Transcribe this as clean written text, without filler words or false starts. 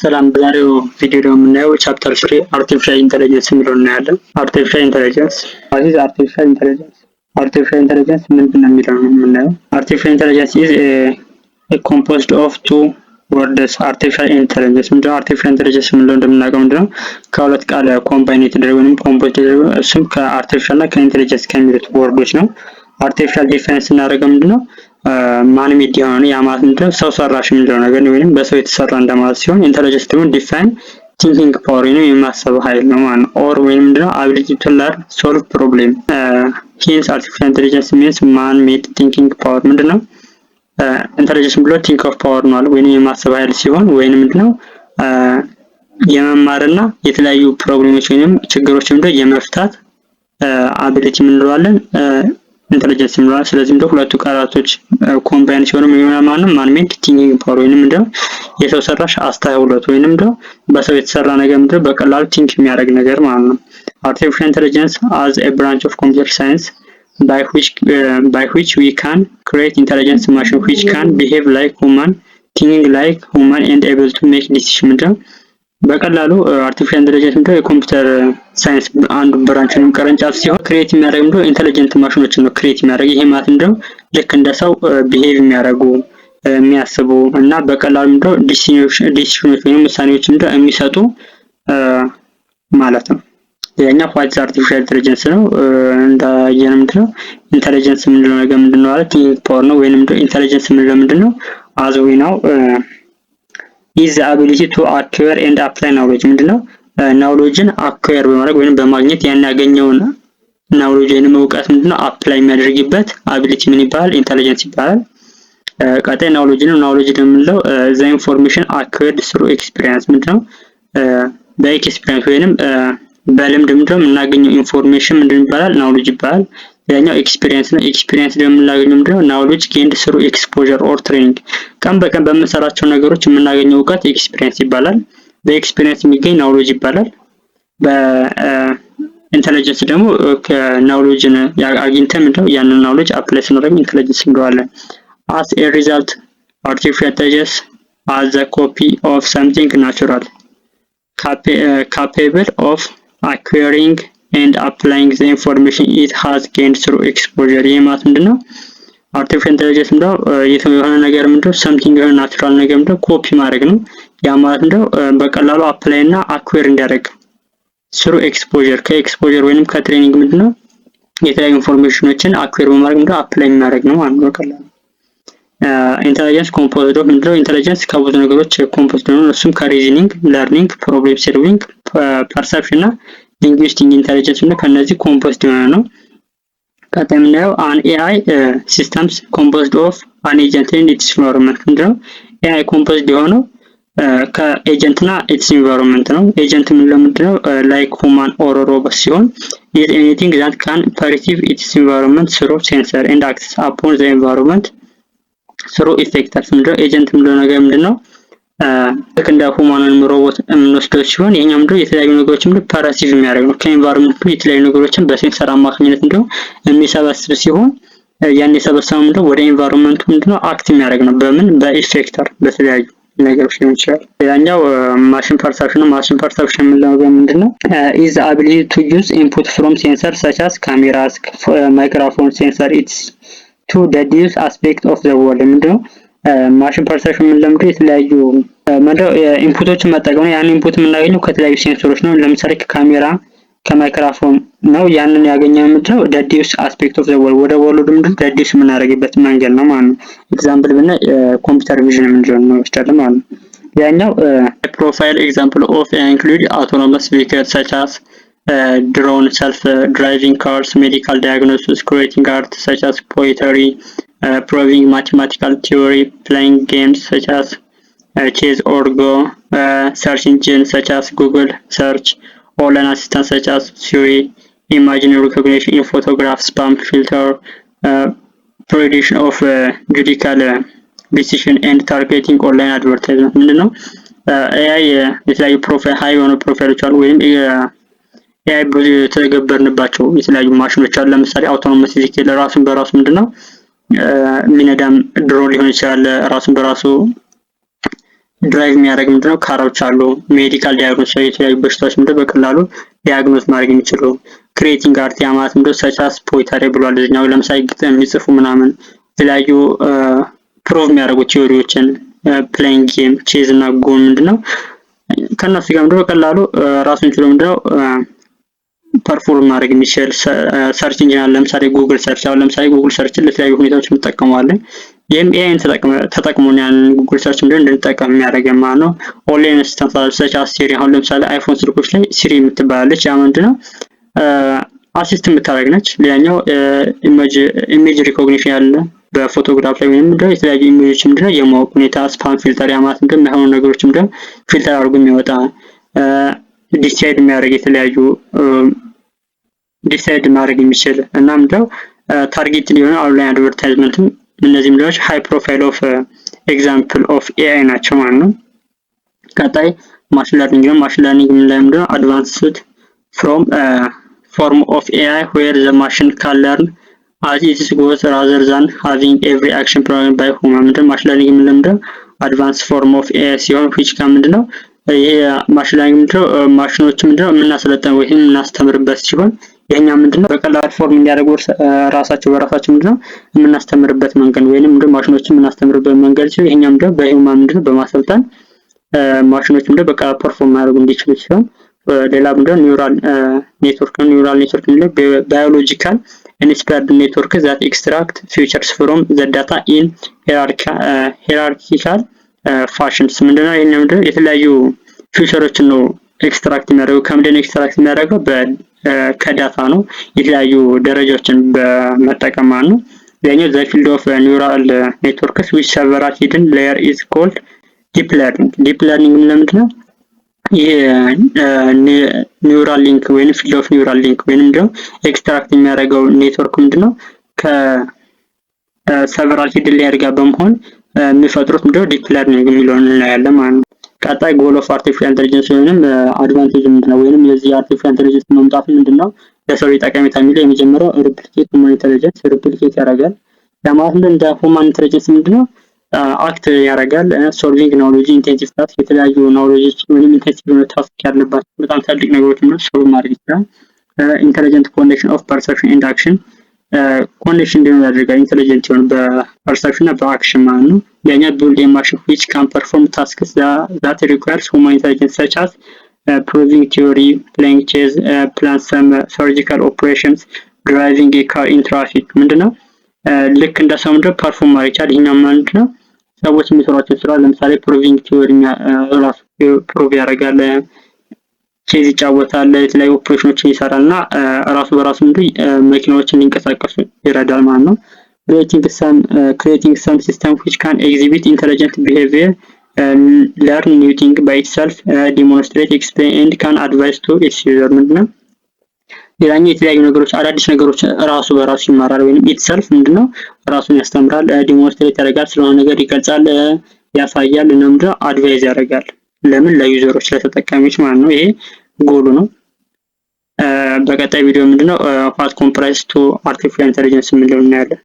ሰላም በዛሬው ቪዲዮ ደግሞ የምናየው ቻፕተር 3 አርቲፊሻል ኢንተለጀንስ የሚለውን እናያለን። አርቲፊሻል ኢንተለጀንስ አርቲፊሻል ኢንተለጀንስ ምንድን ነው የሚለውን የምናየው። አርቲፊሻል ኢንተለጀንስ is a composed of two words artificial intelligence ምንድነው? አርቲፊሻል ኢንተለጀንስ የምንለው እንደምናውቀው ምንድነው ከሁለት ቃል ኮምባይን የተደረገ ወይም ኮምፖዝ የተደረገ እሱም ከአርቲፊሻል እና ከኢንተለጀንስ ከሚሉት ወርዶች ነው። አርቲፊሻል ዲፋይን ስናደርገው ምንድነው ማን ሜድ የሆነ ያ ማለት ምንድነው ሰው ሰራሽ የሚለው ነገር ወይንም በሰው የተሰራ እንደማለት ሲሆን ኢንተለጀንስ ደግሞ ዲፋይን ቲንኪንግ ፓወር ነው የማሰብ ኃይል ነው ማለት ነው። ኦር ወይንም ምንድነው አቢሊቲ ቱ ለርን ሶልቭ ፕሮብሌም ሂንስ አርቲፊሻል ኢንተለጀንስ ሚንስ ማን ሜድ ቲንኪንግ ፓወር ምንድነው ኢንተለጀንስ ብሎ ቲንክ ኦፍ ፓወር ነው ወይንም የማሰብ ኃይል ሲሆን ወይንም ምንድነው የመማርና የተለያዩ ፕሮብሌሞች ወይንም ችግሮች ምንድነው የመፍታት አቢሊቲ ምንለዋለን ኢንተለጀንስ ምንለዋለን። ስለዚህ ምንድነው ሁለቱ ቃላቶች ኮምባይን ሲሆኑ ማን ሜድ ቲንኪንግ ፓወር ወይንም ምንድነው የሰው ሰራሽ አስተውሎት ወይንም ምንድነው በሰው የተሰራ ነገር ምንድነው በቀላሉ ቲንክ የሚያደርግ ነገር ማለት ነው። Artificial intelligence as a branch of computer science by which we can create intelligent machine which can behave like human, thinking like human and able to make decision ምንድነው በቀላሉ አርቲፊሻል ኢንተለጀንስ ምንድነው የኮምፒውተር ሳይንስ አንዱ ብራንች ነው ቅርንጫፍ ሲሆን ክሬት የሚያደርግ ምንድነው ኢንተለጀንት ማሽኖችን ነው ክሬት የሚያደርግ። ይሄ ማለት ምንድነው ልክ እንደ ሰው ቢሄቭ የሚያደርጉ የሚያስቡ እና በቀላሉ ምንድነው ዲሲሽኖች ወይም ውሳኔዎች ምንድነው የሚሰጡ ማለት ነው። ያኛው ኳንት አርቲፊሻል ኢንተለጀንስ ነው። እንዳየነው ምንድነው ኢንተለጀንስ ምንድነው ነገር ምንድነው ማለት ቲንኪንግ ፓወር ነው ወይንም ምንድነው ኢንተለጀንስ ምንድነው as we know is the ability to acquire and apply knowledge ምንድነው ናውሌጅን አኳየር በማድረግ ወይንም በማግኘት ያን ያገኘውን ናውሌጅ ወይንም እውቀት ምንድነው አፕላይ የሚያደርግበት አቢሊቲ ምን ይባላል ኢንተለጀንስ ይባላል። ቀጣይ ናውሌጅ ነው። ናውሌጅ የምንለው the information acquired through experience ምንድነው በኤክስፒሪየንስ ወይንም በልምድ ምንድነው የምናገኘው ኢንፎርሜሽን ምንድነው ይባላል ናውሌጅ ይባላል። ያኛው ኤክስፒሪየንስ ነው። ኤክስፒሪየንስ ደግሞ የምናገኘው ምንድነው ናውሌጅ ጌንድ ስሩ ኤክስፖዠር ኦር ትሬኒንግ ቀን በቀን በምንሰራቸው ነገሮች የምናገኘው እውቀት ኤክስፒሪየንስ ይባላል። በኤክስፒሪየንስ የሚገኝ ናውሌጅ ይባላል። በኢንተለጀንስ ደግሞ ከናውሌጅን አግኝተን ምንድነው ያንን ናውሌጅ አፕላይ ስናደርግ ኢንተለጀንስ እንለዋለን። as a result artificial intelligence as a copy of something natural capable of acquiring and applying the information it has gained through exposure ይሄ ማለት ምንድነው አርቲፊሻል ኢንተለጀንስ ምንድነው የሆነ ነገር ምንድነው something የሆነ ናቹራል ነገር ምንድነው ኮፒ ማድረግ ነው። ያ ማለት ምንድነው በቀላሉ አፕላይ እና አኩዌር እንዲያደርግ through exposure ከኤክስፖዠር ወይንም ከትሬኒንግ ምንድነው የተለያዩ ኢንፎርሜሽኖችን አኩዌር በማድረግ ምንድነው አፕላይ የሚያደርግ ነው ማለት ነው በቀላሉ። ኢንተለጀንስ ኮምፖዝድ ኦፍ ምንድነው ኢንተለጀንስ ከብዙ ነገሮች ኮምፖዝድ ነው። እሱም ከሪዝኒንግ፣ ለርኒንግ፣ ፕሮብሌም ሶልቪንግ፣ ፐርሰፕሽን እና ሊንግዊስቲክ ኢንተለጀንስ እና ከነዚህ ኮምፖዝድ የሆነ ነው። ቀጣይ የምናየው አን ኤአይ ሲስተምስ ኮምፖዝድ ኦፍ አን ኤጀንት ኤንድ ኢትስ ኢንቫይሮንመንት ምንድነው ኤአይ ኮምፖዝድ የሆነው ከኤጀንት እና ኢትስ ኢንቫይሮንመንት ነው። ኤጀንት ምንድነው ላይክ ሁማን ኦር ሮቦት ሲሆን is anything that can perceive its environment through sensor and acts upon the environment through effectors ምንድነው ኤጀንት ምንድነው ነገር ምንድነው ልክ እንደ ሁማንን ሮቦት የምንወስደው ሲሆን የኛው ምንድነው የተለያዩ ነገሮችን ምንድነው ፐርሲቭ የሚያደርግ ነው። ከኤንቫይሮንመንቱ የተለያዩ ነገሮችን በሴንሰር አማካኝነት ምንድነው የሚሰበስብ ሲሆን ያን የሰበሰበው ምንድነው ወደ ኤንቫይሮንመንቱ ምንድነው አክት የሚያደርግ ነው። በምን በኢፌክተር በተለያዩ ነገሮች ሊሆን ይችላል። ሌላኛው ማሽን ፐርሰፕሽን ነው። ማሽን ፐርሰፕሽን የምንለው ምንድነው is the ability to use input from sensors such as cameras, microphone sensor it's to deduce aspect of the world ምንድነው ማሽን ፐርሰፕሽን የምንለው የተለያዩ ምንድነው ኢንፑቶችን መጠቀም ነው። ያን ኢንፑት የምናገኘው ከተለያዩ ሴንሰሮች ነው። ለምሳሌ ከካሜራ ከማይክሮፎን ነው። ያንን ያገኘው ምንድነው deduce aspect of the world ወደ ወርልዱ ምንድነው deduce የምናደርግበት መንገድ ነው ማለት ነው። ኤግዛምፕል ብነ ኮምፒውተር ቪዥን የምንለው ነው ወስደን ማለት ነው። ያኛው ፕሮፋይል ኤግዛምፕል ኦፍ include autonomous vehicles such as drone, self-driving cars, medical diagnosis, creating art such as poetry, proving mathematical theory, playing games such as chess or go, search engine such as Google search, online assistant such as Siri, image recognition in photograph, spam filter, prediction of judicial decision and targeting online advertisement ምንድነው AI የተለያዩ ፕሮፋይል ሃይ የሆኑ ፕሮፋይሎች አሉ ወይም AI ብዙ የተገበርንባቸው የተለያዩ ማሽኖች አሉ። ለምሳሌ አውቶኖመስ ቬሂክል ራሱን በራሱ ምንድነው ሚነዳም ድሮን ሊሆን ይችላል። ራሱን በራሱ ድራይቭ የሚያደርግ ምንድነው ካሮች አሉ። ሜዲካል ዲያግኖስ የተለያዩ በሽታዎች ምንድነው በቀላሉ ዲያግኖስ ማድረግ የሚችሉ ክሬቲንግ አርት ያማት ምንድነው ሰቻስ ፖይተሪ ብሏል። እዚህኛው ለምሳሌ ግጥም የሚጽፉ ምናምን የተለያዩ ፕሮቭ የሚያደርጉ ቲዮሪዎችን ፕሌይንግ ጌም ቼዝ እና ጎ ምንድነው ከነሱ ጋር ምንድነው በቀላሉ ራሱን ችሎ ምንድነው ፐርፎርም ማድረግ የሚችል ሰርች ኢንጂን አለ። ለምሳሌ ጉግል ሰርች አሁን ለምሳሌ ጉግል ሰርችን ለተለያዩ ሁኔታዎች እንጠቀመዋለን። ይህም ኤአይን ተጠቅሞን ያንን ጉግል ሰርች ምንድነው እንድንጠቀም የሚያደርገን ማለት ነው። ኦንላይን አሲስታንት ሰች ሲሪ አሁን ለምሳሌ አይፎን ስልኮች ላይ ሲሪ የምትባላለች ያ ምንድነው አሲስት የምታደርግ ነች። ሌላኛው ኢሜጅ ሪኮግኒሽን ያለ በፎቶግራፍ ላይ ወይም ምንድነው የተለያዩ ኢሜጆች ምንድነው የማወቅ ሁኔታ ስፓም ፊልተር ያማት ምንድነው የማይሆኑ ነገሮች ምንድነው ፊልተር አድርጎ የሚያወጣ ዲሳይድ የሚያደርግ የተለያዩ ዲሳይድ ማድረግ የሚችል እና ምንድነው ታርጌት የሆነ ኦንላይን አድቨርታይዝመንትም እነዚህ ምንድነው ሃይ ፕሮፋይል ኦፍ ኤግዛምፕል ኦፍ ኤአይ ናቸው ማለት ነው። ቀጣይ ማሽን ለርኒንግ ነው። ማሽን ለርኒንግ ምንድነው አድቫንስድ ፍሮም ፎርም ኦፍ ኤአይ ዌር ዘ ማሽን ካን ለርን as it goes rather than having every action programmed by human። ምንድነው ማሽን ለርኒንግ ምንድነው አድቫንስ ፎርም ኦፍ ኤአይ ሲሆን which kan ምንድነው ይሄ ማሽን ለርኒንግ ምንድነው ማሽኖች ምንድነው የምናሰለጥነው ወይም የምናስተምርበት ሲሆን ይሄኛ ምንድነው በቀላሉ ፎርም እንዲያደርጉ ራሳቸው በራሳቸው ምንድነው የምናስተምርበት መንገድ ወይንም ምንድነው ማሽኖችን የምናስተምርበት መንገድ ሲሆን ይሄኛ ምንድነው በሂውማን ምንድነው በማሰልጠን ማሽኖች ምንድነው በቀላሉ ፐርፎርም ማድረግ እንዲችሉ ሲሆን ሌላ ምንድነው ኒውራል ኔትወርክ ነው። ኒውራል ኔትወርክ ምንድነው ባዮሎጂካል ኢንስፓየርድ ኔትወርክ ዛት ኤክስትራክት ፊቸርስ ፍሮም ዘ ዳታ ኢን ሂራርኪካል ፋሽንስ። ምንድነው ይሄኛ ምንድነው የተለያዩ ፊቸሮችን ነው ኤክስትራክት የሚያደርገው። ከምንድነው ኤክስትራክት የሚያደርገው ከዳታ ነው የተለያዩ ደረጃዎችን በመጠቀም ማለት ነው። ሌላኛው ዘ ፊልድ ኦፍ ኒውራል ኔትወርክስ ዊች ሰቨራል ሂድን ሌየር ኢዝ ኮልድ ዲፕ ለርኒንግ። ዲፕ ለርኒንግ ምንድነው ይሄ ኒውራል ሊንክ ወይንም ፊልድ ኦፍ ኒውራል ሊንክ ወይንም ደግሞ ኤክስትራክት የሚያደርገው ኔትወርክ ምንድነው ከሰቨራል ሂድን ሌየር ጋር በመሆን የሚፈጥሩት ምንድነው ዲፕ ለርኒንግ የሚለውን እናያለን ማለት ነው። ቀጣይ ጎል ኦፍ አርቲፊሻል ኢንተለጀንስ ወይንም አድቫንቴጅ ምንድነው ወይንም የዚህ አርቲፊሻል ኢንተለጀንስ መምጣት ምንድነው ለሰው ልጅ ጠቀሜታ የሚለው የመጀመሪያው ሪፕሊኬት ሁማን ኢንተለጀንስ ሪፕሊኬት ያደርጋል። ለማለት እንደ ሁማን ኢንተለጀንስ ምንድነው አክት ያደርጋል። ሶልቪንግ ናውሌጅ ኢንቴንሲቭ ታስክ የተለያዩ ናውሌጆች ወይንም ኢንቴንሲቭ የሆነ ታስክ ያለባቸው በጣም ትልቅ ነገሮች ምንድነው ሶልቭ ማድረግ ይችላል። ኢንተለጀንት ኮኔክሽን ኦፍ ፐርሰፕሽን ኤንድ አክሽን ኮኔክሽን እንዲኖር ያደርጋል። ኢንተለጀንት የሆነ በፐርሰፕሽን እና በአክሽን ማለት ነው። ሌላኛ ቢልድ ኤ ማሽን which can perform tasks that requires human intelligence such as proving theory, playing chess, plan some surgical operations, driving a car in traffic። ምንድነው ልክ እንደ ሰው ምንድነው ፐርፎርም ማድረግ ይችላል። ይሄኛው ምንድነው ሰዎች የሚሰሯቸው ስራ ለምሳሌ ፕሮቪንግ ቲዮሪ ራሱ ፕሮቭ ያደርጋል፣ ቼዝ ይጫወታል፣ የተለያዩ ኦፕሬሽኖችን ይሰራል እና ራሱ በራሱ ምንድነው መኪናዎችን እንዲንቀሳቀሱ ይረዳል ማለት ነው። creating some system which can exhibit intelligent behavior, learn new thing by itself, demonstrate, explain and can advise to its user። ምንድነው ሌላኛው የተለያዩ ነገሮች አዳዲስ ነገሮች ራሱ በራሱ ይማራል ወይንም itself ምንድነው ራሱን ያስተምራል፣ ዲሞንስትሬት ያደርጋል፣ ስለሆነ ነገር ይገልጻል፣ ያሳያል እና ምንድነው አድቫይዝ ያደርጋል። ለምን ለዩዘሮች ለተጠቃሚዎች ማለት ነው። ይሄ ጎሉ ነው። በቀጣይ ቪዲዮ ምንድነው what comprise to artificial intelligence የሚለውን እናያለን።